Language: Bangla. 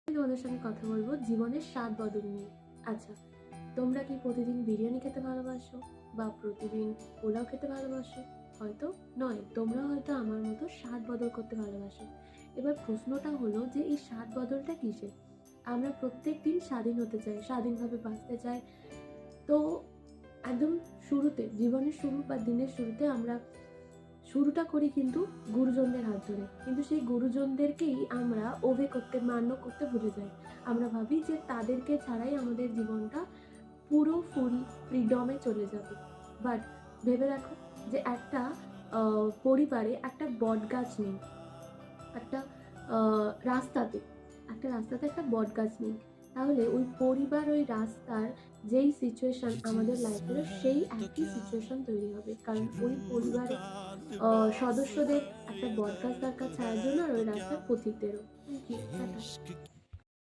তোমাদের সঙ্গে কথা বলবো জীবনের স্বাদ বদল নিয়ে। আচ্ছা, তোমরা কি প্রতিদিন বিরিয়ানি খেতে ভালোবাসো বা প্রতিদিন পোলাও খেতে ভালোবাসো? হয়তো নয়, তোমরা হয়তো আমার মতো স্বাদ বদল করতে ভালোবাসো। এবার প্রশ্নটা হলো যে এই স্বাদ বদলটা কিসের? আমরা প্রত্যেকদিন স্বাধীন হতে চাই, স্বাধীনভাবে বাঁচতে চাই। তো একদম শুরুতে, জীবনের শুরু বা দিনের শুরুতে আমরা শুরুটা করি কিন্তু গুরুজনদের হাত ধরে, কিন্তু সেই গুরুজনদেরকেই আমরা ওবে করতে, মান্য করতে ভুলে যাই। আমরা ভাবি যে তাদেরকে ছাড়াই আমাদের জীবনটা পুরো ফুল ফ্রিডমে চলে যাবে। বাট ভেবে দেখো যে একটা পরিবারে একটা বটগাছ নেই, একটা রাস্তাতে রাস্তাতে একটা বটগাছ নেই, তাহলে ওই পরিবার, ওই রাস্তার যেই সিচুয়েশন আমাদের লাইফেরও সেই একই সিচুয়েশন তৈরি হবে, কারণ ওই পরিবারের সদস্যদের একটা বটগাছ দরকার ছায়ার জন্য, আর ওই রাস্তার পথিকদেরও। Thank you, tata.